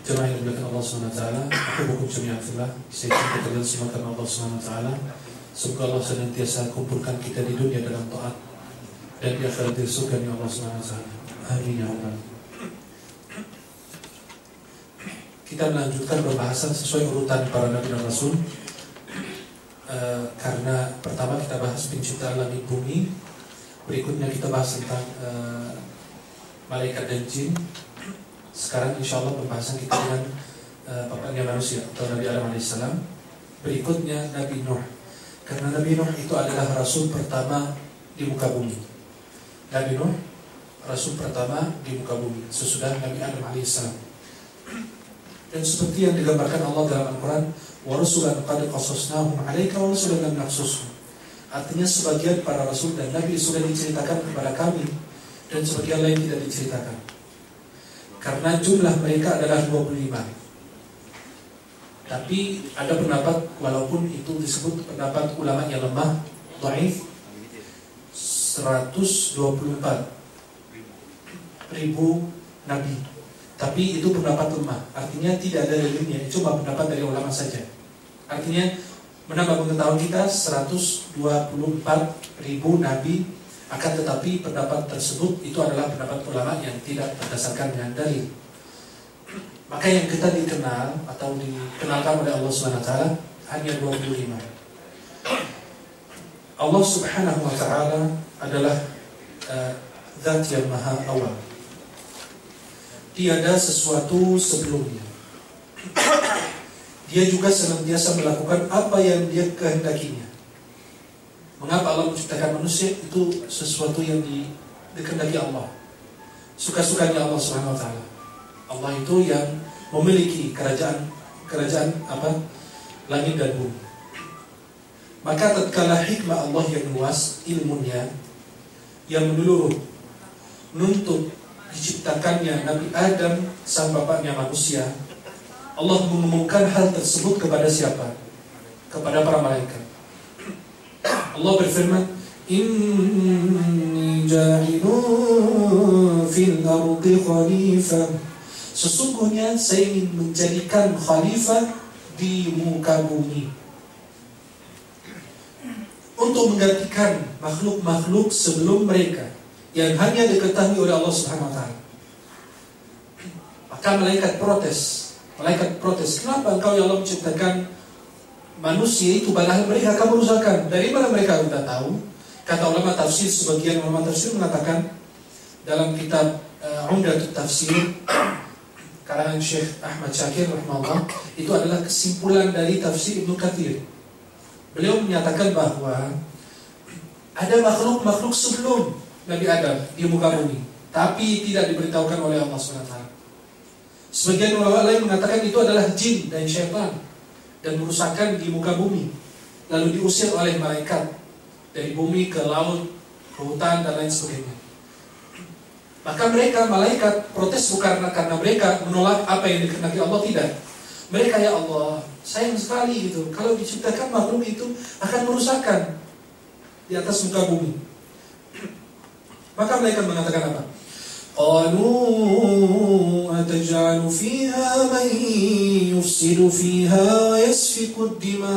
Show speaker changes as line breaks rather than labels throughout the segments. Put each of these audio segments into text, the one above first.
Jemaah yang dimuliakan Allah SWT, aku hukum jami'an fillah, saya cinta kalian semua karena Allah SWT. Semoga Allah senantiasa kumpulkan kita di dunia dalam taat dan di akhirat di surga Allah SWT. Amin ya Allah. Kita melanjutkan pembahasan sesuai urutan para Nabi dan Rasul. Karena pertama kita bahas penciptaan langit bumi, berikutnya kita bahas tentang malaikat dan jin. Sekarang insya Allah pembahasan kita dengan bapaknya manusia atau Nabi Adam AS. Berikutnya Nabi Nuh. Karena Nabi Nuh itu adalah Rasul pertama di muka bumi. Nabi Nuh Rasul pertama di muka bumi sesudah Nabi Adam AS. Dan seperti yang digambarkan Allah dalam Al-Quran, وَرُسُلًا قَدْ قَصَصْنَاهُمْ عَلَيْكَ وَرُسُلًا لَمْ نَقْصُصْهُمْ. Artinya sebagian para Rasul dan Nabi sudah diceritakan kepada kami, dan sebagian lain tidak diceritakan. Karena jumlah mereka adalah 25. Tapi ada pendapat, walaupun itu disebut pendapat ulama yang lemah, dhaif, 124 ribu Nabi. Tapi itu pendapat lemah, artinya tidak ada dalilnya, cuma pendapat dari ulama saja. Artinya menambah pengetahuan kita 124 ribu Nabi. Akan tetapi pendapat tersebut itu adalah pendapat ulama yang tidak berdasarkan dengan dalil. Maka yang kita dikenal atau dikenalkan oleh Allah SWT hanya 25. Allah Subhanahu wa ta'ala adalah Zat yang maha awal. Tiada sesuatu sebelumnya. Dia juga senantiasa melakukan apa yang dia kehendakinya. Mengapa Allah menciptakan manusia? Itu sesuatu yang dikehendaki Allah, suka-sukanya Allah Subhanahu wa ta'ala. Allah itu yang memiliki kerajaan langit dan bumi. Maka tatkala hikmah Allah yang luas, ilmunya yang menyeluruh, menuntut diciptakannya Nabi Adam sang bapaknya manusia, Allah mengumumkan hal tersebut kepada siapa? Kepada para malaikat. Allah berfirman, Inni ja'ilun fil ardi khalifah. Sesungguhnya saya ingin menjadikan khalifah di muka bumi untuk menggantikan makhluk-makhluk sebelum mereka yang hanya diketahui oleh Allah Subhanahu wa ta'ala. Maka malaikat protes, kenapa engkau ya Allah menciptakan manusia itu padahal mereka akan merusakkan? Dari mana mereka sudah tahu? Kata ulama tafsir, sebagian ulama tafsir mengatakan dalam kitab Umdatut Tafsir karangan Syekh Ahmad Syakir rahimahullah, itu adalah kesimpulan dari tafsir Ibnu Katsir. Beliau menyatakan bahwa ada makhluk-makhluk sebelum Nabi Adam di muka bumi, tapi tidak diberitahukan oleh Allah SWT. Sebagian ulama lain mengatakan itu adalah jin dan syaitan, dan merusakkan di muka bumi, lalu diusir oleh malaikat dari bumi ke laut, ke hutan dan lain sebagainya. Maka mereka malaikat protes bukan karena mereka menolak apa yang dikehendaki Allah, tidak. Mereka, ya Allah, sayang sekali gitu, kalau diciptakan makhluk itu akan merusakkan di atas muka bumi. Maka malaikat mengatakan apa? Qalu ataj'alu fiha man yufsidu fiha wa yasfiku ad-dima'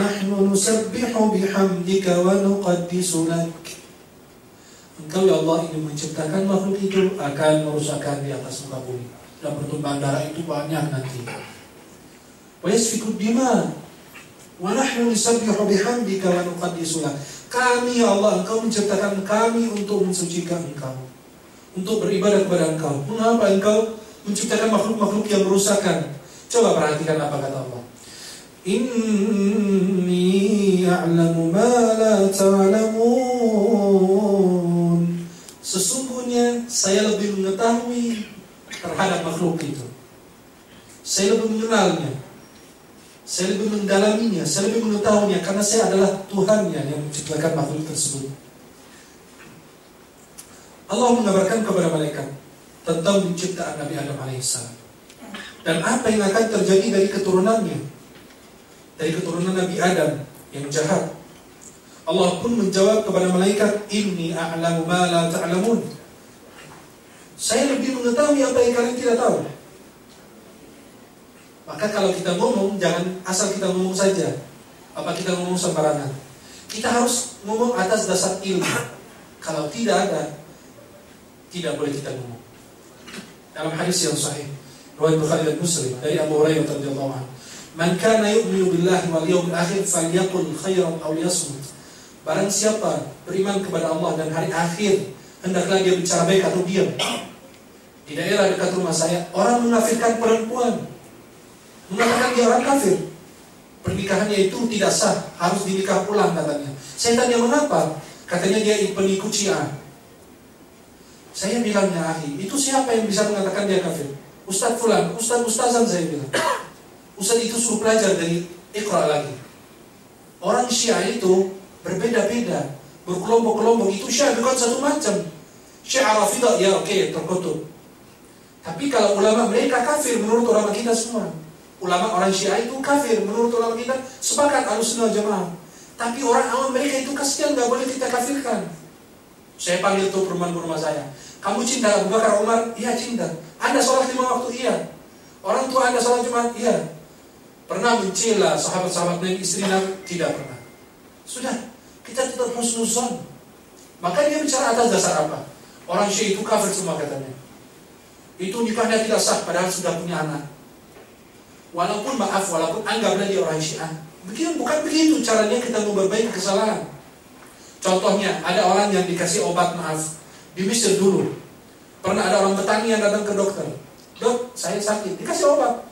nahnu nusabbihu bihamdika wa nuqaddisu lak. Engkau ya Allah ingin menciptakan makhluk itu akan merusakkan di atas muka bumi, dan pertumpahan darah itu banyak nanti. Wa yasfiku ad-dima' wa nahnu nusabbihu bihamdika wa nuqaddisu lak. Kami ya Allah, engkau menciptakan kami untuk mensucikan engkau, untuk beribadah kepada engkau. Mengapa engkau menciptakan makhluk-makhluk yang merusakkan? Coba perhatikan apa kata Allah. Inni a'lamu ma la ta'lamun. Sesungguhnya saya lebih mengetahui terhadap makhluk itu. Saya lebih mengenalnya, saya lebih mendalaminya, saya lebih mengetahuinya, karena saya adalah Tuhannya yang menciptakan makhluk tersebut. Allah mengabarkan kepada malaikat tentang penciptaan Nabi Adam AS dan apa yang akan terjadi dari keturunannya, dari keturunan Nabi Adam yang jahat, Allah pun menjawab kepada malaikat, inni a'lamu ma la ta'lamun. Saya lebih mengetahui apa yang kalian tidak tahu. Maka kalau kita ngomong, jangan asal kita ngomong saja. Apa kita ngomong sembarangan? Kita harus ngomong atas dasar ilmu. Kalau tidak ada, tidak boleh kita ngomong. Dalam hadis yang sahih riwayat Bukhari dan Muslim dari Abu Hurairah radhiyallahu anhu, "Man kana yu'minu billahi wal yawmil akhir falyaqul khairan aw liyasmut." Barang siapa beriman kepada Allah dan hari akhir, hendaklah dia bicara baik atau diam. Di daerah dekat rumah saya, orang mengkafirkan perempuan, mengatakan dia orang kafir. Pernikahannya itu tidak sah, harus dinikah ulang katanya. Saya tanya mengapa? Katanya dia pengikut Syiah. Saya bilangnya, akhi, itu siapa yang bisa mengatakan dia kafir? Ustaz fulan, ustazan saya bilang. Ustaz itu suruh belajar dari Iqra lagi. Orang Syiah itu berbeda-beda, berkelompok-kelompok. Itu Syiah bukan satu macam. Syiah Rafidah, ya oke, terkutuk. Tapi kalau ulama mereka kafir menurut ulama kita semua. Ulama orang Syiah itu kafir menurut ulama kita, sepakat Ahlussunnah Jamaah. Tapi orang awam mereka itu kasihan, nggak boleh kita kafirkan. Saya panggil tuh perempuan rumah saya. Kamu cinta Abu Bakar Umar? Iya cinta. Anda sholat 5 waktu? Iya. Orang tua Anda sholat Jumat? Iya. Pernah mencela sahabat-sahabat Nabi, istri Nabi? Tidak pernah. Sudah, kita tetap husnuzon. Maka dia bicara atas dasar apa? Orang Syiah itu kafir semua katanya. Itu nikahnya tidak sah padahal sudah punya anak. Walaupun anggaplah dia orang Syiah. Begitu, bukan begitu caranya kita memperbaiki kesalahan. Contohnya, ada orang yang dikasih obat maaf di Mesir dulu. Pernah ada orang petani yang datang ke dokter. Dok, saya sakit, dikasih obat.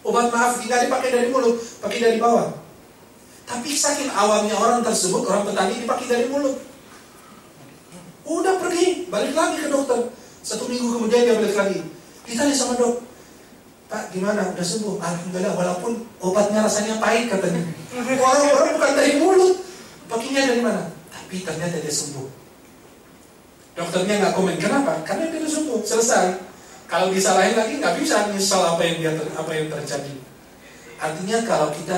Obat maaf tidak dipakai dari mulut, pakai dari bawah. Tapi saking awamnya orang tersebut, orang petani dipakai dari mulut. Udah pergi, balik lagi ke dokter. 1 minggu kemudian dia balik lagi. Ditanya sama dok, Pak gimana, udah sembuh? Alhamdulillah, walaupun obatnya rasanya pahit katanya. Orang-orang bukan dari mulut, pakainya dari mana? Tapi ternyata dia sembuh. Dokternya nggak komen, kenapa? Karena dia sembuh, selesai. Kalau disalahin lagi nggak bisa nyesal apa yang terjadi. Artinya kalau kita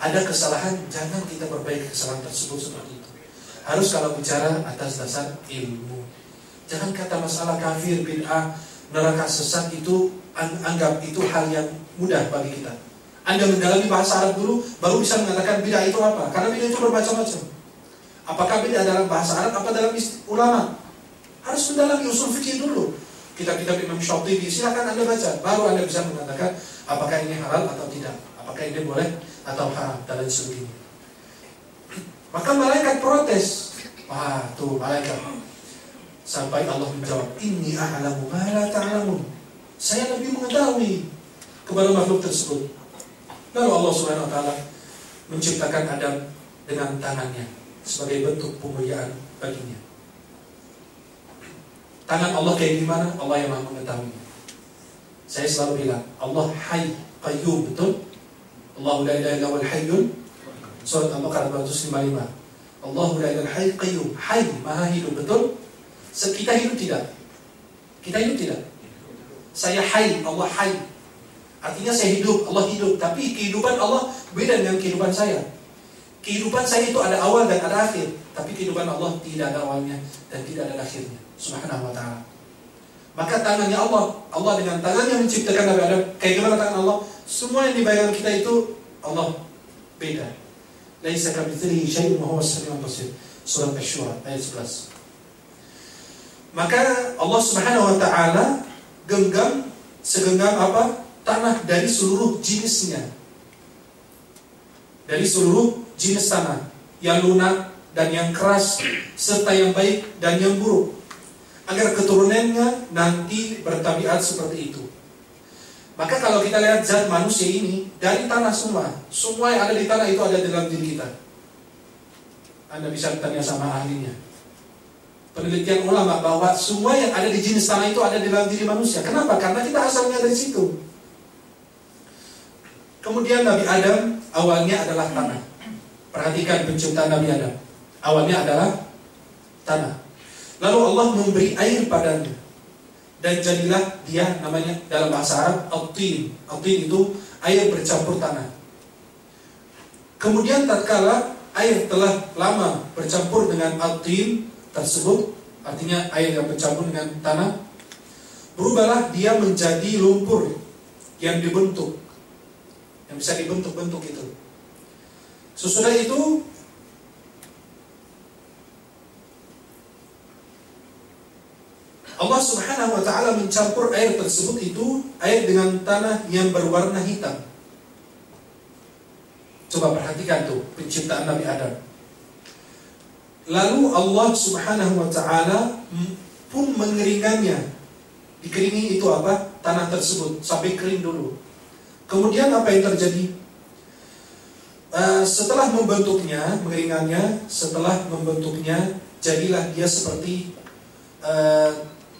ada kesalahan, jangan kita perbaiki kesalahan tersebut seperti itu. Harus kalau bicara atas dasar ilmu. Jangan kata masalah kafir, bid'ah, neraka sesat itu anggap itu hal yang mudah bagi kita. Anda mendalami bahasa Arab dulu, baru bisa mengatakan bid'ah itu apa. Karena bid'ah itu bermacam-macam. Apakah bid'ah dalam bahasa Arab, apa dalam ulama? Harus mendalami usul fikih dulu. Kitab-kitab Imam Syatibi, silakan Anda baca. Baru Anda bisa mengatakan apakah ini halal atau tidak, apakah ini boleh atau haram, dan lain sebagainya. Maka malaikat protes. Wah, tuh malaikat. Sampai Allah menjawab, inni a'lamu ma la ta'lamun. Saya lebih mengetahui kepada makhluk tersebut. Lalu Allah Subhanahu wa taala menciptakan Adam dengan tangannya sebagai bentuk pemuliaan baginya. Tangan Allah kayak gimana? Allah yang Maha mengetahui. Saya selalu bilang, Allah Hayy Qayyum, betul? Allahu la ilaha illa huwal hayyul. Surat Al-Baqarah 255. Allahu la ilaha Hayy Qayyum. Hayy, Maha hidup, betul? Kita hidup tidak? Kita hidup tidak? Saya Hayy, Allah Hayy. Artinya saya hidup, Allah hidup. Tapi kehidupan Allah beda dengan kehidupan saya. Kehidupan saya itu ada awal dan ada akhir. Tapi kehidupan Allah tidak ada awalnya dan tidak ada akhirnya. Subhanahu wa ta'ala. Maka tangannya Allah dengan tangannya menciptakan Nabi Adam. Kayak gimana tangan Allah? Semua yang dibayangkan kita itu Allah beda. Laisa kamitslihi syai'un wa huwas samiul basir. Surat Asy-Syura ayat 11. Maka Allah Subhanahu wa ta'ala segenggam apa? Tanah dari seluruh jenisnya. Dari seluruh jenis tanah, yang lunak dan yang keras, serta yang baik dan yang buruk, agar keturunannya nanti bertabiat seperti itu. Maka kalau kita lihat zat manusia ini dari tanah semua yang ada di tanah itu ada dalam diri kita. Anda bisa tanya sama ahlinya. Penelitian ulama bahwa semua yang ada di jenis tanah itu ada di dalam diri manusia. Kenapa? Karena kita asalnya dari situ. Kemudian Nabi Adam awalnya adalah tanah. Perhatikan penciptaan Nabi Adam. Awalnya adalah tanah. Lalu Allah memberi air padanya. Dan jadilah dia, namanya dalam bahasa Arab At-Tin. At-Tin itu air bercampur tanah. Kemudian tatkala air telah lama bercampur dengan at-tin tersebut, artinya air yang bercampur dengan tanah, berubahlah dia menjadi lumpur yang dibentuk, yang bisa dibentuk-bentuk itu. Sesudah itu Allah Subhanahu wa ta'ala mencampur air tersebut itu, air dengan tanah yang berwarna hitam. Coba perhatikan tuh penciptaan Nabi Adam. Lalu Allah Subhanahu wa ta'ala pun mengeringkannya. Dikeringi itu apa? Tanah tersebut sampai kering dulu. Kemudian apa yang terjadi? Setelah membentuknya, mengeringkannya, setelah membentuknya, jadilah dia seperti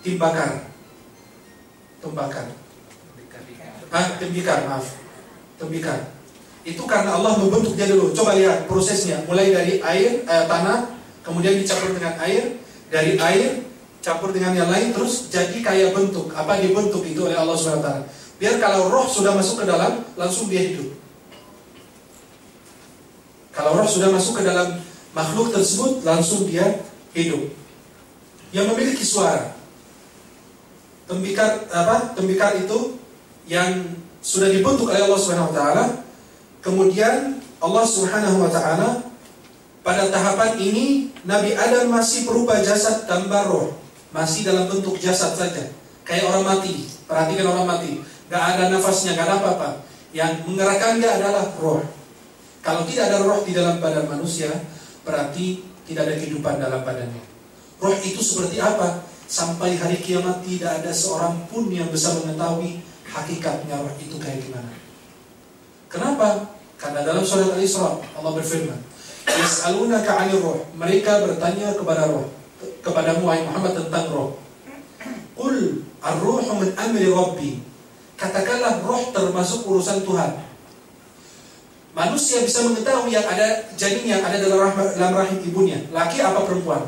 tembikar, tembikar. Itu karena Allah membentuknya dulu. Coba lihat prosesnya, mulai dari air, tanah, kemudian dicampur dengan air, dari air campur dengan yang lain, terus jadi kayak bentuk. Apa dibentuk itu oleh Allah SWT? Biar kalau roh sudah masuk ke dalam, langsung dia hidup. Kalau roh sudah masuk ke dalam makhluk tersebut, langsung dia hidup. Yang memiliki suara. Tembikar itu yang sudah dibentuk oleh Allah Subhanahu wa taala. Kemudian Allah Subhanahu wa taala pada tahapan ini Nabi Adam masih berupa jasad tanpa roh, masih dalam bentuk jasad saja, kayak orang mati. Perhatikan orang mati, gak ada nafasnya, gak ada apa-apa. Yang menggerakkan dia adalah roh. Kalau tidak ada roh di dalam badan manusia, berarti tidak ada kehidupan dalam badannya. Roh itu seperti apa? Sampai hari kiamat tidak ada seorang pun yang bisa mengetahui hakikatnya roh itu kayak gimana. Kenapa? Karena dalam surat Al-Isra Allah berfirman, "Yas'alunaka 'anil ruh." Mereka bertanya kepada roh, kepadamu wahai Muhammad tentang roh. Qul ar-ruhu min amri rabbi. Katakanlah roh termasuk urusan Tuhan. Manusia bisa mengetahui yang ada janin yang ada dalam rahim ibunya, laki apa perempuan.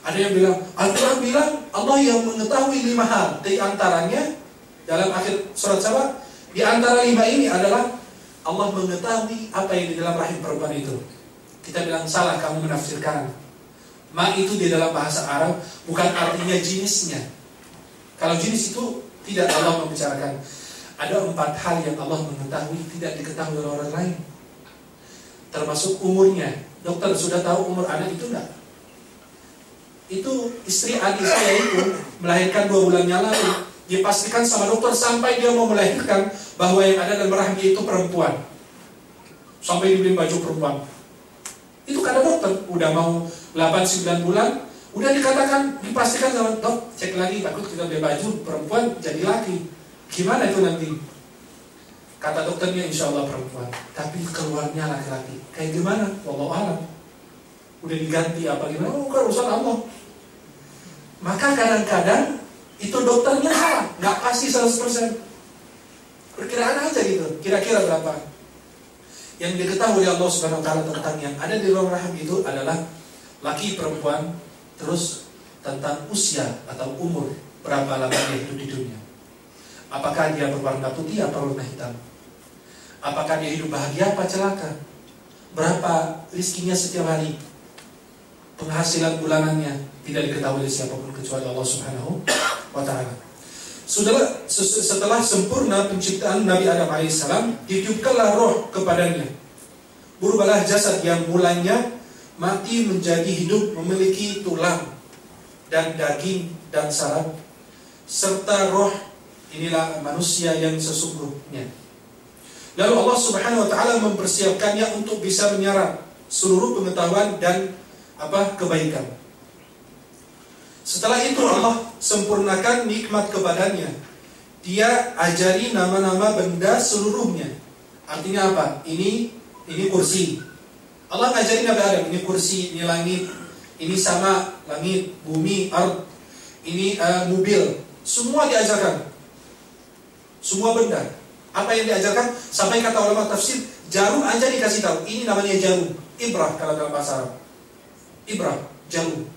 Ada yang bilang, Al-Quran bilang Allah yang mengetahui 5 hal. Di antaranya dalam akhir surat Saba, di antara 5 ini adalah Allah mengetahui apa yang di dalam rahim perempuan itu. Kita bilang salah kamu menafsirkan. Ma itu di dalam bahasa Arab bukan artinya jenisnya. Kalau jenis itu tidak Allah membicarakan. Ada 4 hal yang Allah mengetahui tidak diketahui oleh orang lain. Termasuk umurnya. Dokter sudah tahu umur anak itu enggak? Itu istri adik saya itu melahirkan 2 bulan yang lalu. Dipastikan sama dokter sampai dia mau melahirkan bahwa yang ada dalam rahim dia itu perempuan. Sampai dibeli baju perempuan. Itu kata dokter. Udah mau 8-9 bulan, udah dikatakan, dipastikan sama dok, cek lagi, takut kita beli baju perempuan jadi laki. Gimana itu nanti? Kata dokternya insya Allah perempuan, tapi keluarnya laki-laki. Kayak gimana? Wallahu a'lam. Udah diganti apa gimana? Oh, kan urusan Allah. Maka kadang-kadang itu dokternya salah, nggak pasti 100%. Perkiraan aja gitu, kira-kira berapa. Yang diketahui oleh Allah Subhanahu wa taala tentang yang ada di dalam rahim itu adalah laki perempuan, terus tentang usia atau umur, berapa lama dia hidup di dunia. Apakah dia berwarna putih atau warna hitam? Apakah dia hidup bahagia apa celaka? Berapa rizkinya setiap hari? Penghasilan bulanannya tidak diketahui oleh siapapun kecuali Allah Subhanahu wa ta'ala. Setelah sempurna penciptaan Nabi Adam AS, ditiupkanlah roh kepadanya. Berubahlah jasad yang mulanya mati menjadi hidup, memiliki tulang dan daging dan saraf serta roh. Inilah manusia yang sesungguhnya. Lalu Allah Subhanahu wa ta'ala mempersiapkannya untuk bisa menyerap seluruh pengetahuan dan kebaikan. Setelah itu Allah sempurnakan nikmat kepadanya. Dia ajari nama-nama benda seluruhnya. Artinya apa? Ini kursi. Allah ngajari Nabi Adam, ini kursi, ini langit, ini sama, langit, bumi, ard, ini mobil. Semua diajarkan. Semua benda. Apa yang diajarkan? Sampai kata ulama tafsir, jarum aja dikasih tahu. Ini namanya jarum. Ibrah kalau dalam bahasa Arab. Ibrah, jarum.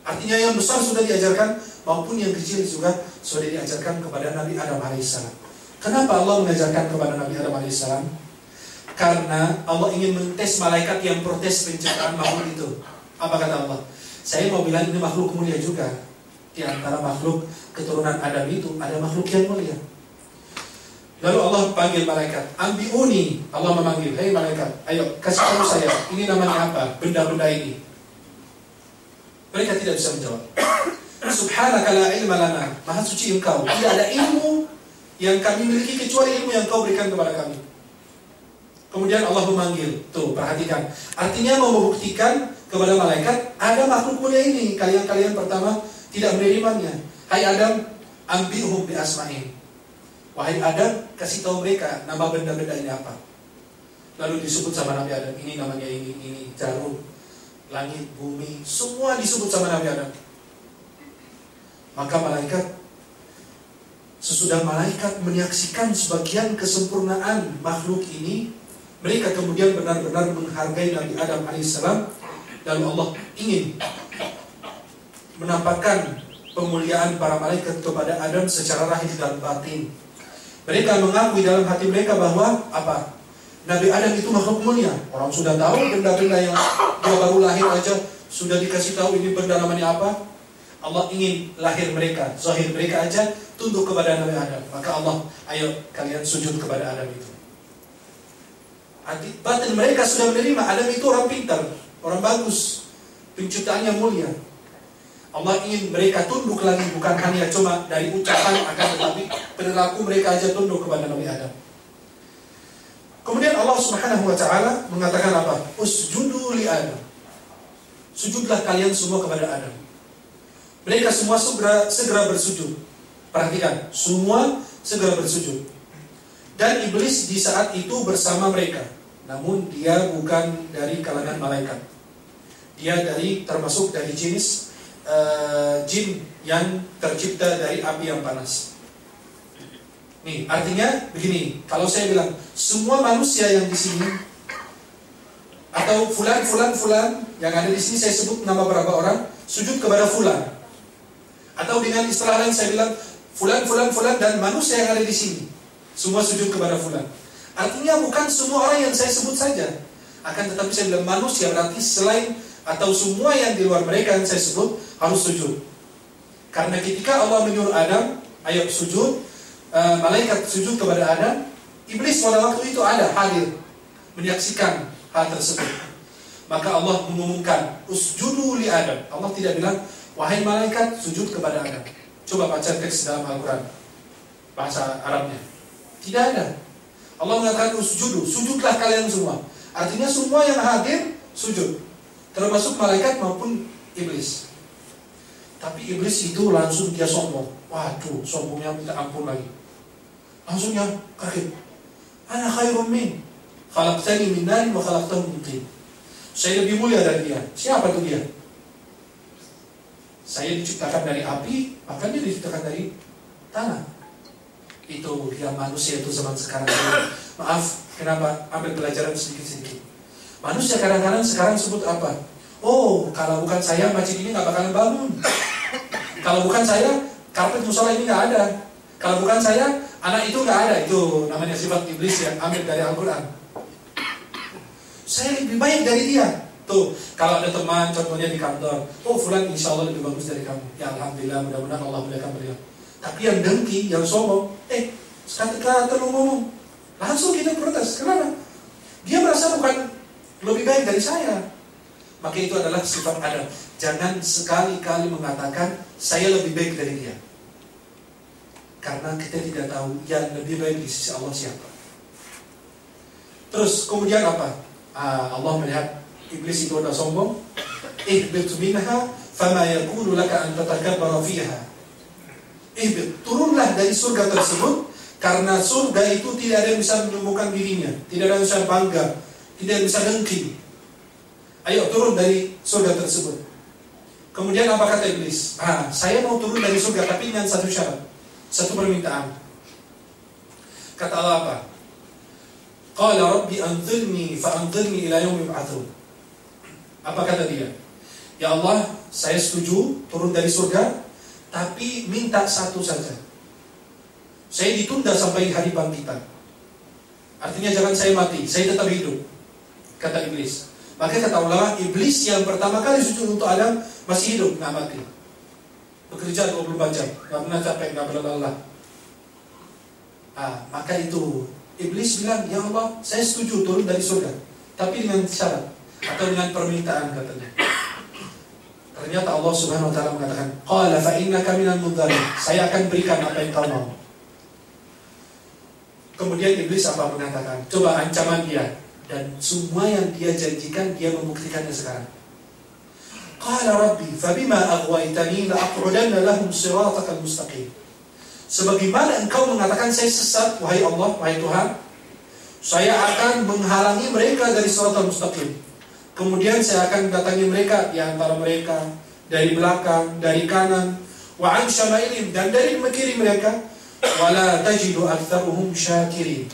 Artinya yang besar sudah diajarkan, maupun yang kecil juga sudah diajarkan kepada Nabi Adam AS. Kenapa Allah mengajarkan kepada Nabi Adam AS? Karena Allah ingin mentes malaikat yang protes penciptaan makhluk itu. Apa kata Allah? Saya mau bilang ini makhluk mulia juga. Di antara makhluk keturunan Adam itu ada makhluk yang mulia. Lalu Allah panggil malaikat, ambiuni. Allah memanggil, hei malaikat, ayo kasih tahu saya, ini namanya apa? Benda-benda ini. Mereka tidak bisa menjawab. Subhanaka la ilma lana. Maha suci engkau. Tidak ada ilmu yang kami miliki kecuali ilmu yang kau berikan kepada kami. Kemudian Allah memanggil. Tuh, perhatikan. Artinya mau membuktikan kepada malaikat, ada makhluk mulia ini. Kalian pertama tidak menerimanya. Hai Adam, ambihum bi asma'in. Wahai Adam, kasih tahu mereka nama benda-benda ini apa. Lalu disebut sama Nabi Adam, ini namanya ini jarum, langit, bumi, semua disebut sama Nabi Adam. Maka malaikat, sesudah malaikat menyaksikan sebagian kesempurnaan makhluk ini, mereka kemudian benar-benar menghargai Nabi Adam alaihissalam. Lalu Allah ingin menampakkan pemuliaan para malaikat kepada Adam secara rahim dan batin. Mereka mengakui dalam hati mereka bahwa apa? Nabi Adam itu makhluk mulia. Orang sudah tahu benda-benda yang dia baru lahir aja sudah dikasih tahu ini benda namanya apa. Allah ingin lahir mereka, zahir mereka aja tunduk kepada Nabi Adam. Maka Allah, ayo kalian sujud kepada Adam itu. Batin mereka sudah menerima Adam itu orang pintar, orang bagus, penciptaannya mulia. Allah ingin mereka tunduk lagi, bukan hanya cuma dari ucapan, akan tetapi perilaku mereka aja tunduk kepada Nabi Adam. Kemudian Allah Subhanahu wa Ta'ala mengatakan apa? Usjudu li Adam. Sujudlah kalian semua kepada Adam. Mereka semua segera bersujud. Perhatikan, semua segera bersujud. Dan iblis di saat itu bersama mereka. Namun dia bukan dari kalangan malaikat. Dia termasuk dari jenis jin yang tercipta dari api yang panas. Nih, artinya begini, kalau saya bilang semua manusia yang di sini atau fulan yang ada di sini, saya sebut nama berapa orang, sujud kepada fulan. Atau dengan istilah lain saya bilang fulan dan manusia yang ada di sini semua sujud kepada fulan. Artinya bukan semua orang yang saya sebut saja, akan tetapi saya bilang manusia berarti selain atau semua yang di luar mereka yang saya sebut harus sujud. Karena ketika Allah menyuruh Adam, ayo sujud, malaikat sujud kepada Adam, iblis pada waktu itu ada hadir menyaksikan hal tersebut. Maka Allah mengumumkan usjudu li Adam. Allah tidak bilang wahai malaikat sujud kepada Adam. Coba baca teks dalam Al-Quran bahasa Arabnya, tidak ada. Allah mengatakan usjudu, sujudlah kalian semua. Artinya semua yang hadir sujud, termasuk malaikat maupun iblis. Tapi iblis itu langsung dia sombong. Waduh, sombongnya minta ampun lagi. Langsung dia kaget. Ana khairum min, khalaqtani min nar wa khalaqtahu min tin. Saya lebih mulia dari dia. Siapa itu dia? Saya diciptakan dari api, maka dia diciptakan dari tanah. Itu yang manusia itu zaman sekarang. Maaf, kenapa ambil pelajaran sedikit-sedikit. Manusia kadang-kadang sekarang sebut apa? Oh, kalau bukan saya masjid ini nggak bakalan bangun. Kalau bukan saya karpet musola ini nggak ada. Kalau bukan saya anak itu nggak ada. Itu namanya sifat iblis yang ambil dari Al-Quran. Saya lebih baik dari dia. Tuh, kalau ada teman contohnya di kantor, oh fulan insya Allah lebih bagus dari kamu. Ya Alhamdulillah, mudah-mudahan Allah muliakan beliau. Tapi yang dengki, yang sombong, sekali-kali lu ngomong, langsung kita protes. Kenapa? Dia merasa bukan lebih baik dari saya. Maka itu adalah sifat Adam. Jangan sekali-kali mengatakan saya lebih baik dari dia. Karena kita tidak tahu yang lebih baik di sisi Allah siapa. Terus kemudian apa? Allah melihat iblis itu udah sombong. Ihbit minha fama yakunu laka an tatakabbara fiha. Ihbit, turunlah dari surga tersebut, karena surga itu tidak ada yang bisa menemukan dirinya, tidak ada yang bisa bangga, tidak ada yang bisa dengki. Ayo turun dari surga tersebut. Kemudian apa kata iblis? Saya mau turun dari surga tapi dengan satu syarat, satu permintaan. Kata Allah apa? Qala rabbi anzirni fa'anzirni ila yaumi yub'atsun. Apa kata dia? Ya Allah, saya setuju turun dari surga, tapi minta satu saja. Saya ditunda sampai hari bangkitan. Artinya jangan saya mati, saya tetap hidup, kata iblis. Maka kata ulama, iblis yang pertama kali sujud untuk Adam masih hidup, nggak mati. Bekerja 24 jam, nggak pernah capek, nggak pernah lelah. Maka itu iblis bilang, ya Allah, saya setuju turun dari surga, tapi dengan syarat atau dengan permintaan, katanya. Ternyata Allah Subhanahu wa taala mengatakan, qala fa innaka minal mundharin, saya akan berikan apa yang kau mau. Kemudian iblis apa mengatakan? Coba ancaman dia, dan semua yang dia janjikan dia membuktikannya sekarang. Qala rabbi fabima aghwaytani la aq'udanna lahum siratakal mustaqim. Sebagaimana engkau mengatakan saya sesat, wahai Allah, wahai Tuhan, saya akan menghalangi mereka dari siratal mustaqim. Kemudian saya akan datangi mereka di antara mereka, dari belakang, dari kanan, wa an syama'ilihim, dan dari kiri mereka, wala tajidu aktsaruhum syakirin.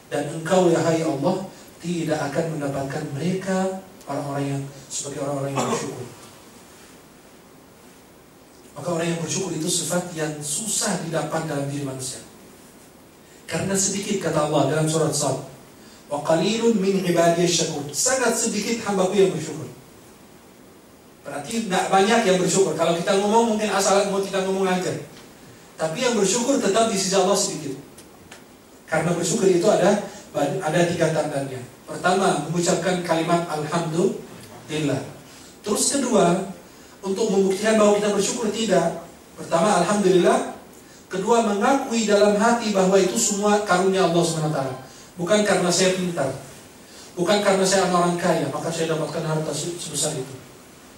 Dan engkau ya hai Allah tidak akan mendapatkan mereka orang-orang yang sebagai orang-orang yang bersyukur. Maka orang yang bersyukur itu sifat yang susah didapat dalam diri manusia. Karena sedikit, kata Allah dalam surat Sad, wa qalilun min ibadiyasy syakur. Sangat sedikit hambaku yang bersyukur. Berarti tidak banyak yang bersyukur. Kalau kita ngomong mungkin asal mau kita ngomong aja. Tapi yang bersyukur tetap di sisi Allah sedikit. Karena bersyukur itu ada 3 tandanya. Pertama, mengucapkan kalimat alhamdulillah. Terus kedua, untuk membuktikan bahwa kita bersyukur tidak. Pertama, alhamdulillah. Kedua, mengakui dalam hati bahwa itu semua karunia Allah SWT. Bukan karena saya pintar, bukan karena saya orang kaya, maka saya dapatkan harta sebesar itu.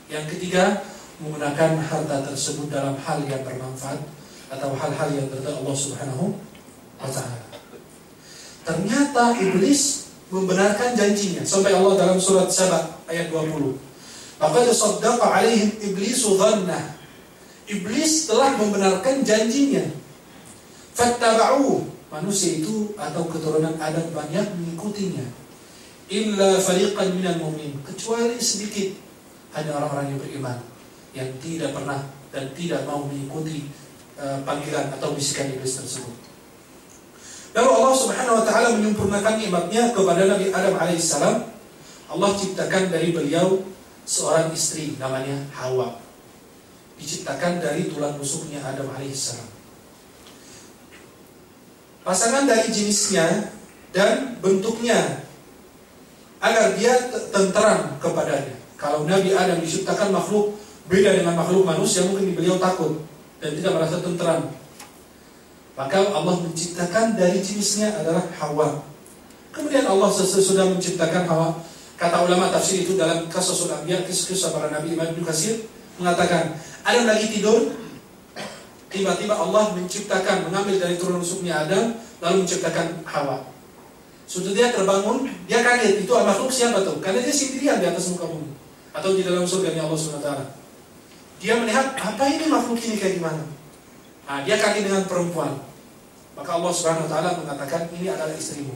Yang ketiga, menggunakan harta tersebut dalam hal yang bermanfaat atau hal-hal yang terhadap Allah Subhanahu wa Ta'ala. Ternyata iblis membenarkan janjinya. Sampai Allah dalam surat Saba ayat 20. Laqad saddaqa alaihim iblisu dhannah. Iblis telah membenarkan janjinya. Fattaba'uhu. Manusia itu atau keturunan Adam banyak mengikutinya. Illa fariqan minal mu'minin, kecuali sedikit ada orang-orang yang beriman yang tidak pernah dan tidak mau mengikuti panggilan atau bisikan iblis tersebut. Lalu Allah Subhanahu wa taala menyempurnakan nikmatnya kepada Nabi Adam alaihissalam. Allah ciptakan dari beliau seorang istri namanya Hawa. Diciptakan dari tulang rusuknya Adam alaihissalam. Pasangan dari jenisnya dan bentuknya agar dia tenteram kepadanya. Kalau Nabi Adam diciptakan makhluk beda dengan makhluk manusia, mungkin beliau takut dan tidak merasa tenteram. Maka Allah menciptakan dari jenisnya adalah Hawa. Kemudian Allah sesudah menciptakan Hawa, kata ulama tafsir itu dalam Qasasul Anbiya, kisah para Nabi, Imam Ibnu Katsir mengatakan, Adam lagi tidur, tiba-tiba Allah menciptakan, mengambil dari tulang rusuknya Adam, lalu menciptakan Hawa. Sudah dia terbangun, dia kaget, itu makhluk siapa tuh? Karena dia sendirian di atas muka bumi atau di dalam surga Allah SWT. Dia melihat, apa ini makhluk ini kayak gimana? Dia kaget dengan perempuan. Maka Allah SWT mengatakan, ini adalah istrimu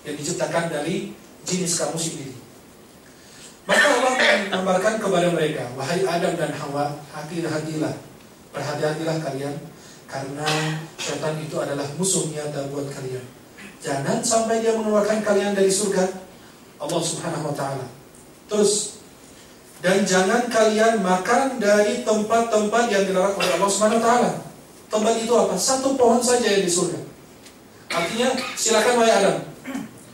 yang diciptakan dari jenis kamu sendiri. Maka Allah mengabarkan kepada mereka, wahai Adam dan Hawa, hati-hatilah, berhati-hatilah kalian, karena syaitan itu adalah musuh nyata buat kalian. Jangan sampai dia mengeluarkan kalian dari surga Allah Subhanahu wa taala. Terus, dan jangan kalian makan dari tempat-tempat yang dilarang oleh Allah Subhanahu wa taala. Tempat itu apa? Satu pohon saja yang di surga. Artinya, silakan wahai Adam.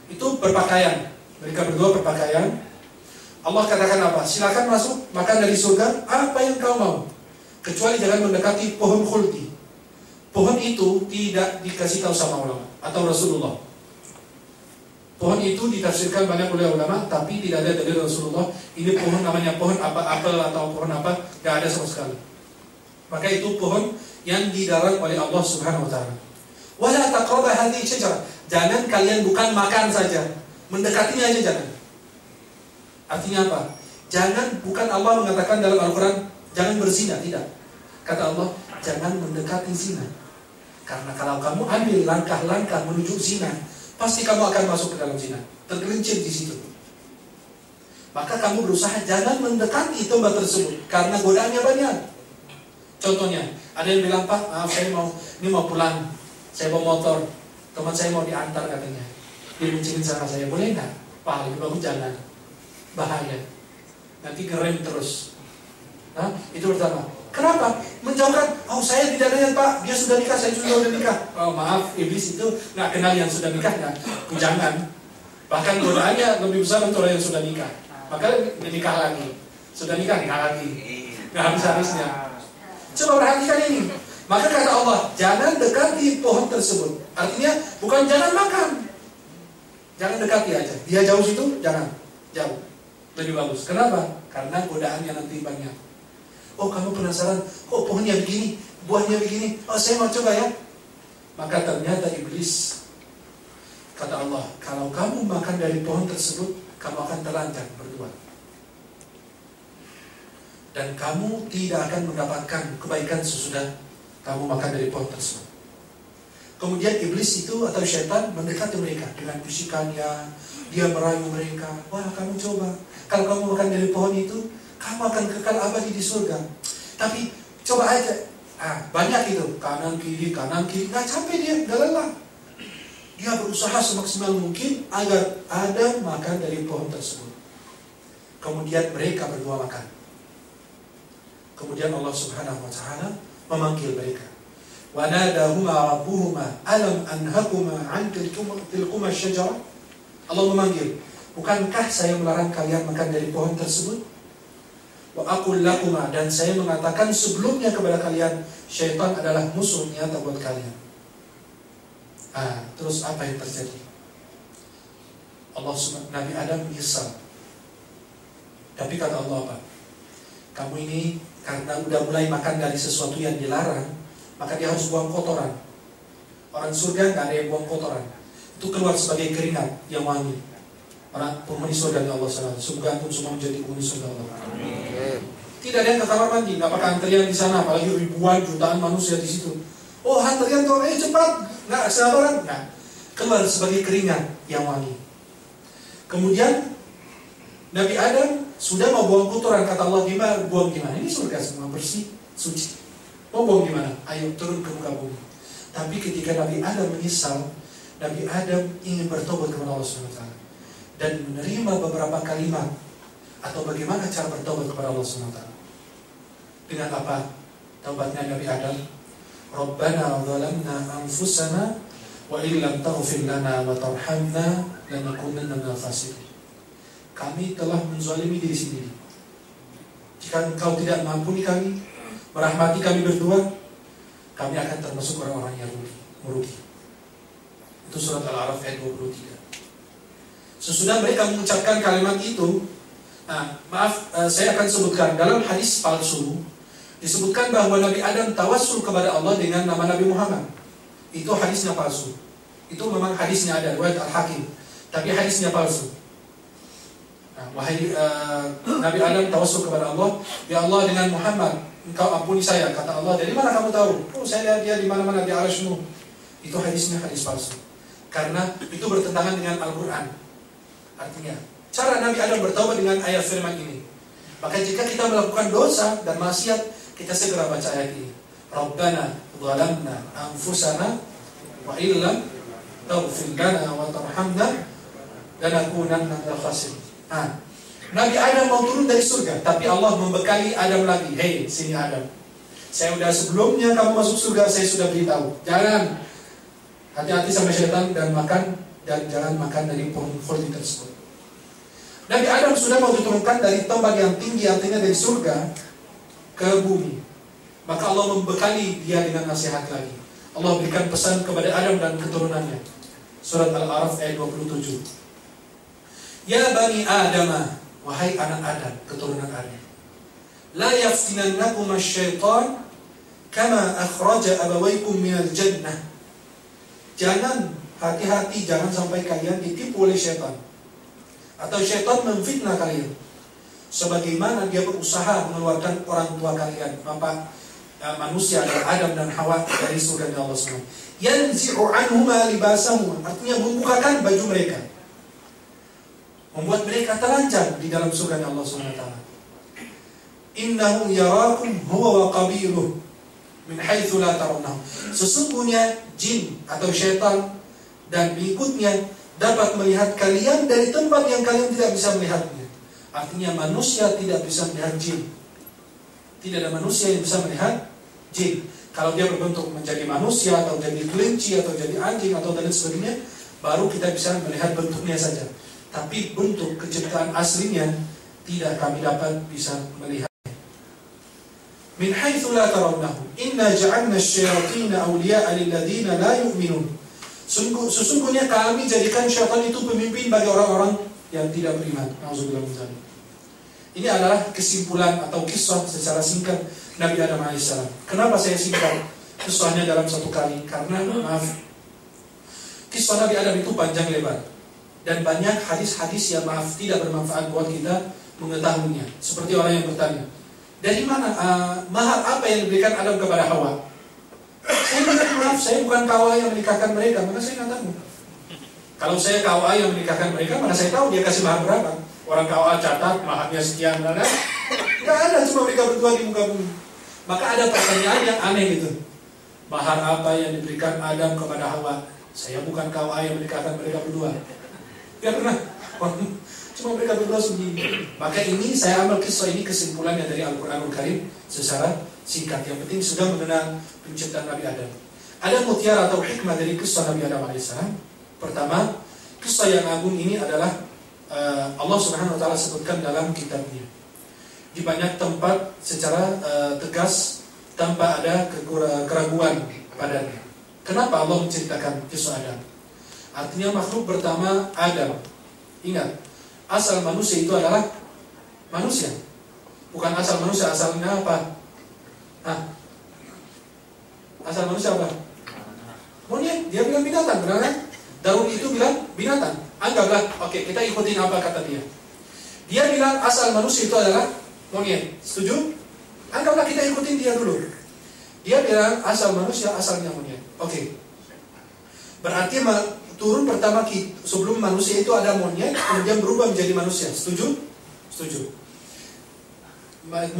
Itu berpakaian. Mereka berdua berpakaian. Allah katakan apa? Silakan masuk, makan dari surga apa yang kau mau. Kecuali jangan mendekati pohon khuldi. Pohon itu tidak dikasih tahu sama ulama atau Rasulullah. Pohon itu ditafsirkan banyak oleh ulama, tapi tidak ada dari Rasulullah. Ini pohon namanya pohon apa, apel atau pohon apa, tidak ada sama sekali. Maka itu pohon yang dilarang oleh Allah Subhanahu wa taala. Wala taqrabu hadhihi syajarah. Jangan kalian bukan makan saja, mendekatinya aja jangan. Artinya apa? Jangan, bukan Allah mengatakan dalam Al-Quran jangan berzina, tidak. Kata Allah, jangan mendekati zina. Karena kalau kamu ambil langkah-langkah menuju zina, pasti kamu akan masuk ke dalam zina, tergelincir di situ. Maka kamu berusaha jangan mendekati tempat tersebut, karena godaannya banyak. Contohnya, ada yang bilang, Pak, maaf saya mau pulang, saya bawa motor, teman saya mau diantar katanya. dia mencingin sama saya, boleh nggak? Pak, lebih bagus jangan, bahaya, nanti ngerem terus. Nah, itu pertama. Kenapa? Menjauhkan, oh saya tidak ada Pak, dia sudah nikah, saya juga sudah nikah. Oh maaf, iblis itu nggak kenal yang sudah nikah, nggak, jangan. Bahkan godaannya lebih besar untuk orang yang sudah nikah. Maka nikah lagi, sudah nikah lagi, nggak habis-habisnya. Coba perhatikan ini. Maka kata Allah, jangan dekati pohon tersebut. Artinya bukan jangan makan, jangan dekati aja. Dia jauh situ, jangan, jauh. Lebih bagus. Kenapa? Karena godaannya nanti banyak. Oh kamu penasaran, oh pohonnya begini, buahnya begini, oh saya mau coba ya. Maka ternyata iblis, kata Allah, kalau kamu makan dari pohon tersebut, kamu akan telanjang berdua. Dan kamu tidak akan mendapatkan kebaikan sesudah kamu makan dari pohon tersebut. Kemudian iblis itu atau syaitan mendekati mereka dengan bisikannya, dia merayu mereka, wah kamu coba, kalau kamu makan dari pohon itu, kamu akan kekal abadi di surga. Tapi coba aja. Banyak itu kanan kiri, nggak capek dia, nggak lelah. Dia berusaha semaksimal mungkin agar Adam makan dari pohon tersebut. Kemudian mereka berdua makan. Kemudian Allah Subhanahu Wa Taala memanggil mereka. Wa nadahuma rabbuhuma alam anhakuma an tilkuma syajarah. Allah memanggil, bukankah saya melarang kalian makan dari pohon tersebut? Wa aqul lakuma, dan saya mengatakan sebelumnya kepada kalian, syaitan adalah musuh nyata buat kalian. Terus apa yang terjadi? Nabi Adam menyesal. Tapi kata Allah apa? Kamu ini karena udah mulai makan dari sesuatu yang dilarang, maka dia harus buang kotoran. Orang surga nggak ada yang buang kotoran. Itu keluar sebagai keringat yang wangi. Orang penghuni surga Allah SWT. Semoga antum semua menjadi penghuni surga Allah. Tidak ada yang ke kamar mandi, nggak pakai antrian di sana, apalagi ribuan jutaan manusia di situ. Oh antrian tuh, cepat, nggak sabaran, nggak. Keluar sebagai keringat yang wangi. Kemudian Nabi Adam sudah mau buang kotoran, kata Allah, gimana? Buang gimana? Ini surga semua bersih, suci. Mau buang gimana? Ayo turun ke muka bumi. Tapi ketika Nabi Adam menyesal, Nabi Adam ingin bertobat kepada Allah SWT dan menerima beberapa kalimat atau bagaimana cara bertobat kepada Allah SWT. Dengan apa taubatnya Nabi Adam? Rabbana zalamna anfusana wa illam taghfir lana wa tarhamna lanakunanna minal khasirin. Kami telah menzalimi diri sendiri. Jika Engkau tidak mengampuni kami, merahmati kami berdua, kami akan termasuk orang-orang yang merugi. Itu surat Al-A'raf ayat 23. Sesudah mereka mengucapkan kalimat itu, saya akan sebutkan dalam hadis palsu disebutkan bahwa Nabi Adam tawassul kepada Allah dengan nama Nabi Muhammad. Itu hadisnya palsu. Itu memang hadisnya ada riwayat Al-Hakim, tapi hadisnya palsu. Wahai Nabi Adam tawassul kepada Allah, ya Allah dengan Muhammad Engkau ampuni saya. Kata Allah, dari mana kamu tahu? Oh saya lihat dia di mana-mana di arasmu. Itu hadisnya hadis palsu. Karena itu bertentangan dengan Al-Quran. Artinya, cara Nabi Adam bertaubat dengan ayat firman ini. Maka jika kita melakukan dosa dan maksiat, kita segera baca ayat ini. Rabbana zalamna anfusana wa illam taghfir lana wa tarhamna lanakunanna minal khasirin. Nabi Adam mau turun dari surga, tapi Allah membekali Adam lagi. Hei, sini Adam. Saya sudah sebelumnya kamu masuk surga, saya sudah beritahu. Jangan hati-hati sama syaitan dan jangan makan dari pohon khuldi tersebut. Nabi Adam sudah mau diturunkan dari tempat yang tinggi, artinya dari surga ke bumi. Maka Allah membekali dia dengan nasihat lagi. Allah berikan pesan kepada Adam dan keturunannya. Surat Al-A'raf ayat 27. Ya bani Adamah, wahai anak Adam, keturunan Adam. La yaftinannakum asy-syaitan kama akhraja abawaykum minal jannah. Jangan, hati-hati, jangan sampai kalian ditipu oleh syaitan. Atau syaitan memfitnah kalian. Sebagaimana dia berusaha mengeluarkan orang tua kalian, manusia adalah Adam dan Hawa dari surga Allah SWT. Yanzi'u anhuma libasahum, artinya membukakan baju mereka, membuat mereka telanjang di dalam surga Allah SWT. Innahu yarakum huwa wa qabiluh min haitsu la tarawnahu. Sesungguhnya jin atau syaitan dan pengikutnya dapat melihat kalian dari tempat yang kalian tidak bisa melihatnya. Artinya manusia tidak bisa melihat jin. Tidak ada manusia yang bisa melihat jin. Kalau dia berbentuk menjadi manusia atau jadi kelinci atau jadi anjing atau dan sebagainya, baru kita bisa melihat bentuknya saja. Tapi bentuk kecintaan aslinya tidak kami dapat bisa melihat. Min haitsu la tarawnahu inna ja'alna asyayatina awliya'a lil ladzina la yu'minun. Sesungguhnya kami jadikan syaitan itu pemimpin bagi orang-orang yang tidak beriman. Nauzubillah min dzalik. Ini adalah kesimpulan atau kisah secara singkat Nabi Adam alaihissalam. Kenapa saya singkat kisahnya dalam satu kali? Karena kisah Nabi Adam itu panjang lebar dan banyak hadis-hadis yang tidak bermanfaat buat kita mengetahuinya. Seperti orang yang bertanya, dari mana mahar apa yang diberikan Adam kepada Hawa? Saya bilang, maaf, saya bukan KUA yang menikahkan mereka, mana saya nggak tahu. Kalau saya KUA yang menikahkan mereka, mana saya tahu dia kasih mahar berapa? Orang KUA catat maharnya sekian, nggak ada, cuma mereka berdua di muka bumi. Maka ada pertanyaan yang aneh gitu. Mahar apa yang diberikan Adam kepada Hawa? Saya bukan KUA yang menikahkan mereka berdua. Ya pernah. Cuma mereka berdua sendiri. Maka ini saya ambil kisah ini kesimpulannya dari Al-Quranul Karim secara singkat. Yang penting sudah mengenal penciptaan Nabi Adam. Ada mutiara atau hikmah dari kisah Nabi Adam alaihissalam. Pertama, kisah yang agung ini adalah Allah Subhanahu wa taala sebutkan dalam kitabnya. Di banyak tempat secara tegas tanpa ada keraguan padanya. Kenapa Allah menceritakan kisah Adam? Artinya makhluk pertama Adam. Ingat, asal manusia itu adalah manusia. Bukan asal manusia, asalnya apa? Asal manusia apa? Monyet, dia bilang binatang, benar kan? Daun itu bilang binatang. Anggaplah, oke, kita ikutin apa kata dia. Dia bilang asal manusia itu adalah monyet. Setuju? Anggaplah kita ikutin dia dulu. Dia bilang asal manusia asalnya monyet. Oke. Berarti turun pertama sebelum manusia itu ada monyet, kemudian berubah menjadi manusia. Setuju? Setuju.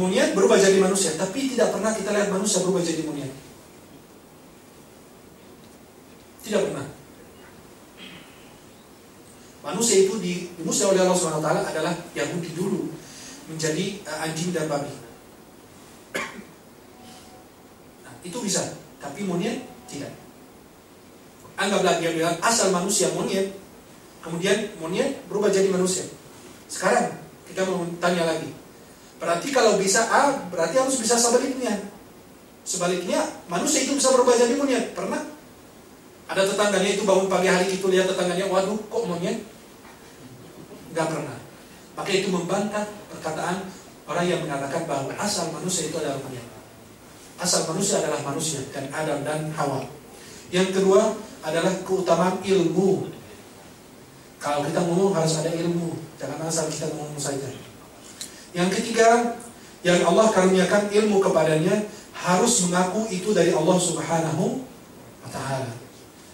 Monyet berubah jadi manusia, tapi tidak pernah kita lihat manusia berubah jadi monyet. Tidak pernah. Manusia itu dimusuhi oleh Allah SWT adalah Yahudi dulu menjadi anjing dan babi. Nah, itu bisa, tapi monyet tidak. Anggaplah dia bilang asal manusia monyet, kemudian monyet berubah jadi manusia. Sekarang kita mau tanya lagi. Berarti kalau bisa A, berarti harus bisa sebaliknya. Sebaliknya, manusia itu bisa berubah jadi monyet. Pernah? Ada tetangganya itu bangun pagi hari itu lihat tetangganya, waduh kok monyet? Gak pernah. Maka itu membantah perkataan orang yang mengatakan bahwa asal manusia itu adalah monyet. Asal manusia adalah manusia, dan Adam dan Hawa. Yang kedua adalah keutamaan ilmu. Kalau kita ngomong harus ada ilmu, jangan asal kita ngomong saja. Yang ketiga, yang Allah karuniakan ilmu kepadanya harus mengaku itu dari Allah Subhanahu wa taala.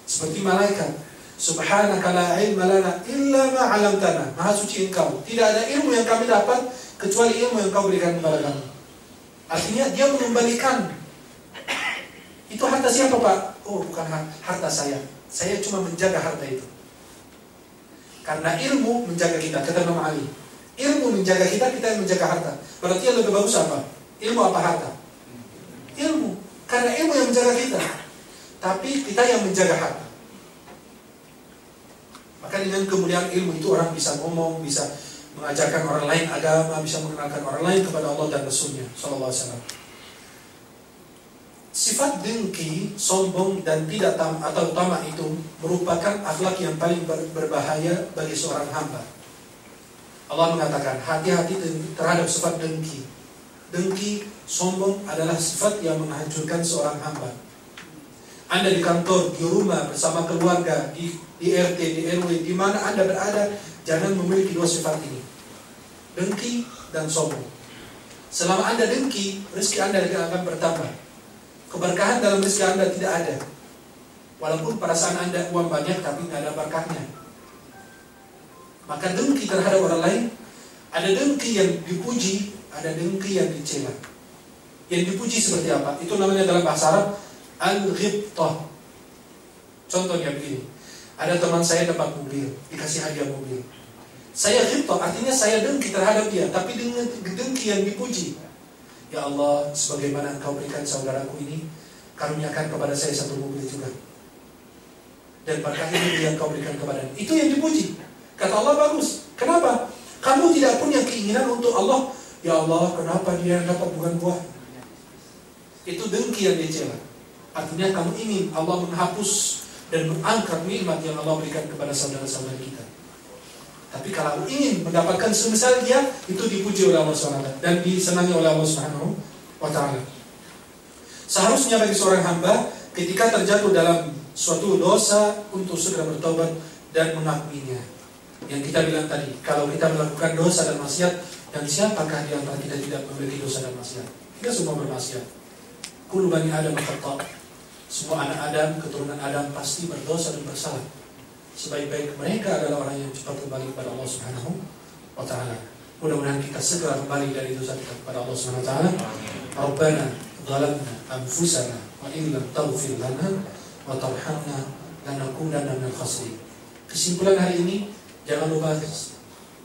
Seperti malaikat, Subhanaka la ilma lana illa ma 'allamtana. Maha suci Engkau, tidak ada ilmu yang kami dapat kecuali ilmu yang Kau berikan kepada kami. Artinya dia mengembalikan. Itu harta siapa, Pak? Oh, bukan harta saya. Saya cuma menjaga harta itu. Karena ilmu menjaga kita, kata Imam Ali. Ilmu menjaga kita, kita yang menjaga harta. Berarti yang lebih bagus apa? Ilmu apa harta? Ilmu. Karena ilmu yang menjaga kita. Tapi kita yang menjaga harta. Maka dengan kemuliaan ilmu itu orang bisa ngomong, bisa mengajarkan orang lain agama, bisa mengenalkan orang lain kepada Allah dan Rasulnya sallallahu alaihi wasallam. Sifat dengki, sombong dan tidak atau tamak itu merupakan akhlak yang paling berbahaya bagi seorang hamba. Allah mengatakan hati-hati terhadap sifat dengki. Dengki, sombong adalah sifat yang menghancurkan seorang hamba. Anda di kantor, di rumah, bersama keluarga, di RT, di RW, di mana Anda berada, jangan memiliki dua sifat ini. Dengki dan sombong. Selama Anda dengki, rezeki Anda akan bertambah. Keberkahan dalam rezeki Anda tidak ada. Walaupun perasaan Anda uang banyak, tapi tidak ada berkahnya. Maka dengki terhadap orang lain, ada dengki yang dipuji, ada dengki yang dicela. Yang dipuji seperti apa? Itu namanya dalam bahasa Arab al-ghibtah. Contohnya begini. Ada teman saya dapat mobil, dikasih hadiah mobil. Saya ghibtah, artinya saya dengki terhadap dia, tapi dengan dengki yang dipuji. Ya Allah, sebagaimana Engkau berikan saudaraku ini, karuniakan kepada saya satu mobil juga. Dan berkah ini yang Engkau berikan kepadanya. Itu yang dipuji. Kata Allah, bagus. Kenapa? Kamu tidak punya keinginan untuk Allah. Ya Allah, kenapa dia dapat bukan buah? Itu dengki yang dicela. Artinya kamu ingin Allah menghapus dan mengangkat nikmat yang Allah berikan kepada saudara-saudara kita. Tapi kalau ingin mendapatkan semisal dia, itu dipuji oleh Allah SWT dan disenangi oleh Allah SWT. Seharusnya bagi seorang hamba ketika terjatuh dalam suatu dosa untuk segera bertobat dan mengakuinya. Yang kita bilang tadi, kalau kita melakukan dosa dan maksiat, dan siapakah di antara kita tidak memiliki dosa dan maksiat? Kita semua bermaksiat. Kullu bani Adam khata'. Semua anak Adam, keturunan Adam pasti berdosa dan bersalah. Sebaik-baik mereka adalah orang yang cepat kembali kepada Allah Subhanahu wa ta'ala. Mudah-mudahan kita segera kembali dari dosa kita kepada Allah Subhanahu wa ta'ala. Rabbana zalamna anfusana wa in lam taghfir lana wa tarhamna lanakunanna minal khasirin. Kesimpulan hari ini, jangan lupa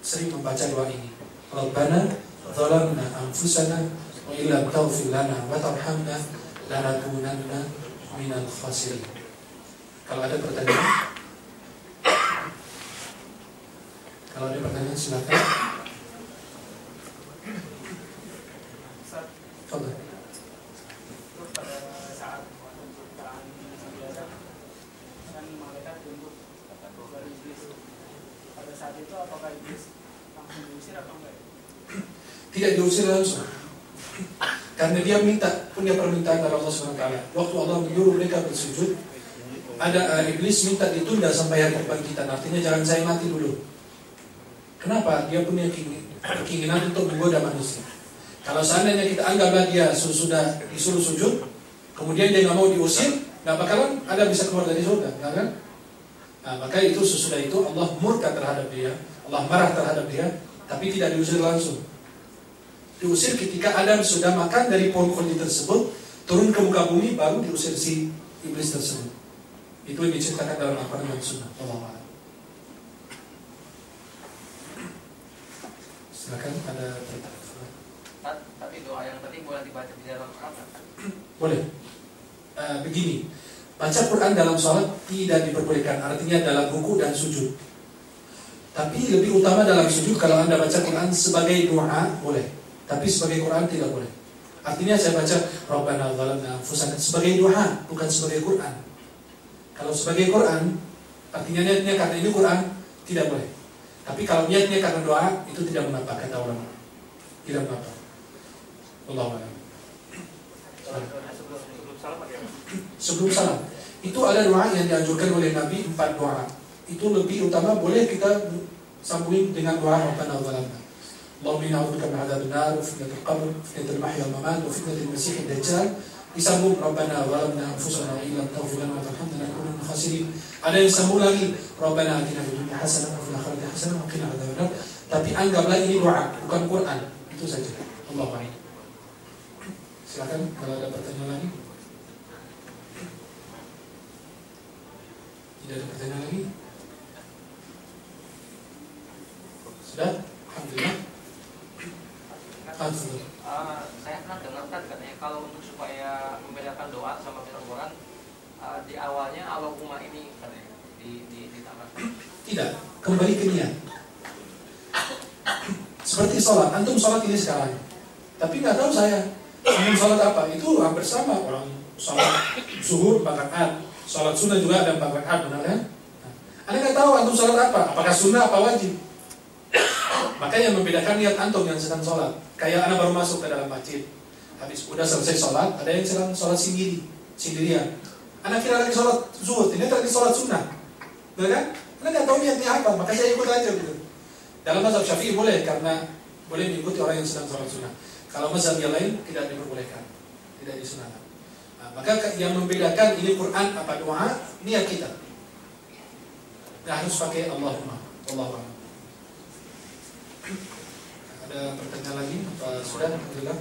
sering membaca doa ini. Rabbana zalamna anfusana wa in lam taghfir lana wa tarhamna lanakunanna minal khasirin. Kalau ada pertanyaan, silakan. Coba.
Pada saat penciptaan biasa kan malaikat jemput dari iblis. Pada saat itu apakah iblis langsung diusir atau enggak?
Tidak diusir langsung. Karena dia punya permintaan dari Allah SWT. Waktu Allah menyuruh mereka bersujud, ada iblis minta ditunda sampai hari kebangkitan. Artinya jangan saya mati dulu. Kenapa? Dia punya keinginan untuk menggoda manusia. Kalau seandainya kita anggaplah dia sudah disuruh sujud, kemudian dia nggak mau diusir, nggak bakalan ada bisa keluar dari surga, kan? Nah, maka itu sesudah itu Allah murka terhadap dia, Allah marah terhadap dia, tapi tidak diusir langsung. Diusir ketika Adam sudah makan dari pohon-pohon tersebut, turun ke muka bumi, baru diusir si iblis tersebut. Itu yang diceritakan dalam Al-Quran dan Sunnah. Allah. Silakan, ada pertanyaan.
Tapi doa yang tadi boleh dibaca di dalam Quran?
Boleh. Begini, baca Quran dalam sholat tidak diperbolehkan, artinya dalam ruku dan sujud. Tapi lebih utama dalam sujud. Kalau Anda baca Quran sebagai doa boleh, tapi sebagai Quran tidak boleh. Artinya saya baca Rabbana zalamna anfusana sebagai doa, bukan sebagai Quran. Kalau sebagai Quran, artinya niatnya karena ini Quran, tidak boleh. Tapi kalau niatnya karena doa, itu tidak mengapa, kata ulama. Tidak mengapa. Wallahu a'lam. Sebelum salam, itu ada doa yang dianjurkan oleh Nabi, 4 doa. Itu lebih utama, boleh kita sambungin dengan doa Rabbana zalamna. Allahumma inna a'udzubika min adzabin nar, wa fitnatil qabr, fitnatil mahya wal mamat, wa fitnatil masiihid dajjal. Disambung Rabbana zalamna anfusana wa illam taghfir lana wa tarhamna lanakunanna minal khasirin. Ada yang sambung lagi Rabbana atina fid dunya hasanah wa fil akhirati hasanah wa qina adzabannar. Tapi anggaplah ini doa, bukan Quran. Itu saja. Allahu a'lam. Silakan kalau ada pertanyaan lagi. Tidak ada pertanyaan lagi. Sudah? Alhamdulillah.
Saya pernah dengar katanya kalau untuk supaya membedakan doa sama Al-Quran, di awalnya Allahumma ini katanya ditambahkan.
Tidak, kembali ke niat. Seperti sholat, antum sholat ini sekarang, tapi nggak tahu saya antum sholat apa. Itu hampir sama, orang sholat zuhur 4 rakaat, sholat sunnah juga ada 4 rakaat, benar kan? Anda nggak tahu antum sholat apa, apakah sunnah apa wajib. Makanya yang membedakan niat antum yang sedang sholat. Kayak Anda baru masuk ke dalam masjid, habis udah selesai sholat, ada yang sedang sholat sendirian. Anda kira lagi sholat zuhur, ini lagi sholat sunnah, benar kan? Anda nggak tahu niatnya apa, maka saya ikut aja gitu. Dalam mazhab Syafi'i boleh, karena boleh mengikuti orang yang sedang sholat sunnah. Kalau mazhab yang lain tidak diperbolehkan, tidak disunahkan. Nah, maka yang membedakan ini Quran apa doa, niat kita. Nggak harus pakai Allahumma. Allahumma. Ada pertanyaan lagi? Apa sudah? Alhamdulillah.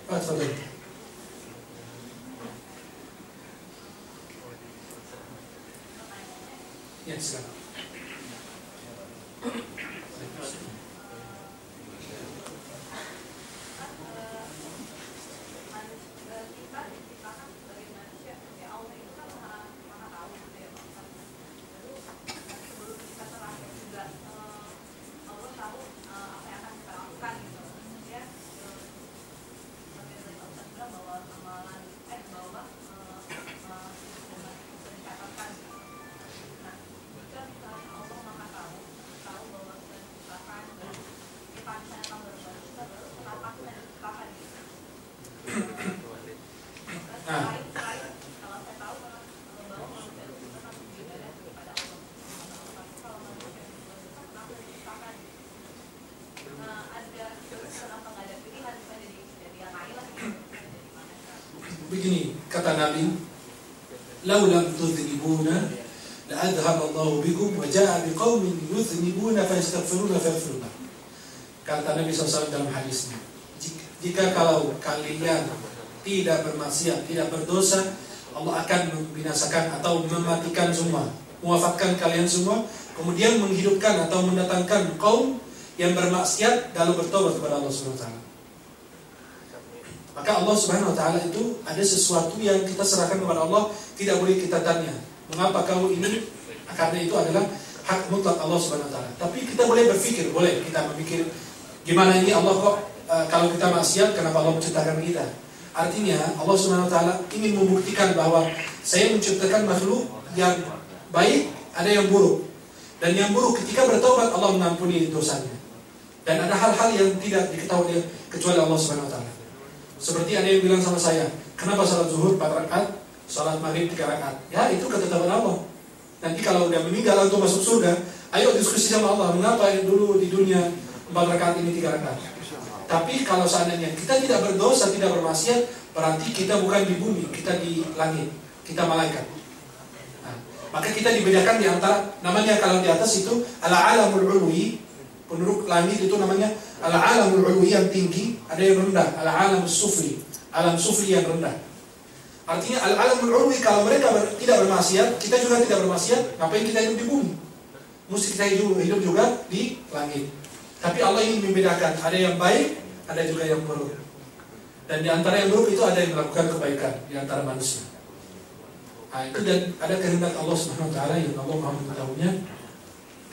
Pak, Ya, silakan. Begini kata Nabi, "Lau lam tudhnibuna la adhhaba Allahu bikum wa jaa'a biqaumin yudhnibuna fa yastaghfiruna fa yaghfiruna." Kata Nabi SAW dalam hadisnya, jika kalau kalian tidak bermaksiat, tidak berdosa, Allah akan membinasakan atau mematikan semua, mewafatkan kalian semua, kemudian menghidupkan atau mendatangkan kaum yang bermaksiat lalu bertobat kepada Allah Subhanahu wa taala. Maka Allah Subhanahu wa taala itu ada sesuatu yang kita serahkan kepada Allah, tidak boleh kita tanya, mengapa kamu ini? Karena itu adalah hak mutlak Allah Subhanahu wa taala. Tapi kita boleh berpikir, boleh kita berpikir, gimana ini Allah kok kalau kita maksiat, kenapa Allah menciptakan kita? Artinya Allah Subhanahu wa taala ingin membuktikan bahwa saya menciptakan makhluk yang baik, ada yang buruk. Dan yang buruk ketika bertobat Allah mengampuni dosanya. Dan ada hal-hal yang tidak diketahui kecuali Allah Subhanahu wa taala. Seperti ada yang bilang sama saya, kenapa salat zuhur 4 rakaat, salat maghrib 3 rakaat? Ya, itu ketetapan Allah. Nanti kalau udah meninggal atau masuk surga, ayo diskusi sama Allah, mengapa dulu di dunia 4 rakaat ini 3 rakaat? Tapi kalau seandainya kita tidak berdosa, tidak bermaksiat, berarti kita bukan di bumi, kita di langit, kita malaikat. Nah, maka kita dibedakan di antara, namanya kalau di atas itu al-alamul ulwi, penduduk langit itu namanya al-alamul ulwi yang tinggi, ada yang rendah, al-alamul sufli, alam sufli yang rendah. Artinya al-alamul ulwi kalau mereka tidak bermaksiat, kita juga tidak bermaksiat, ngapain kita hidup di bumi? Mesti kita hidup juga di langit. Tapi Allah ingin membedakan, ada yang baik, ada juga yang buruk. Dan di antara yang buruk itu ada yang melakukan kebaikan di antara manusia. Nah, itu dan ada kehendak Allah Subhanahu wa taala yang Allah Maha mengetahuinya.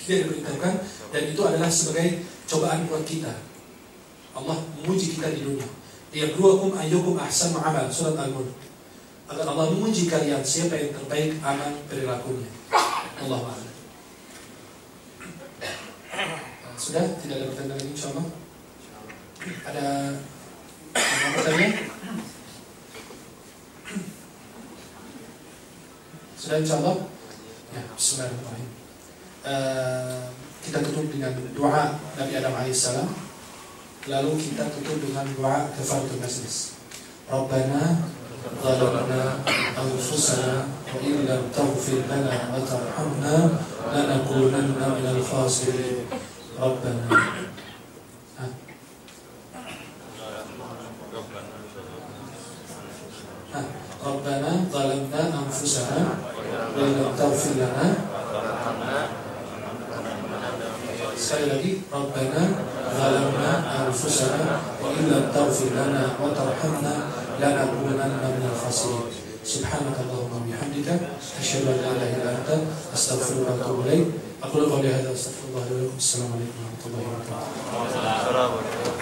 Kita diberitahukan, dan itu adalah sebagai cobaan buat kita. Allah menguji kita di dunia. Liyabluwakum ayyukum ahsanu amal, surat Al-Mulk. Agar Allah menguji kalian siapa yang terbaik amal perilakunya. Allahu a'lam. Sudah, tidak ada pertanyaan lagi insyaallah. Ada pertanyaan? Sudah insyaallah. Ya, bismillahirrahmanirrahim. Kita tutup dengan doa Nabi Adam alaihissalam. Lalu kita tutup dengan doa kafaratul majlis. Rabbana zalamna anfusana wa in lam taghfir lana wa tarhamna lanakunanna minal khasirin. Rabbana Rabbana zalamna anfusana wa in lam taghfir lana. Sekali lagi, Rabbana zalamna anfusana wa in lam taghfir lana wa tarhamna lanakunanna minal khasirin. Subhanakallahumma wa bihamdika asyhadu an la ilaha illa anta astaghfiruka wa atubu ilaik. Aku qawli hadza astaghfirullah wa lakum. Assalamualaikum warahmatullahi wabarakatuh.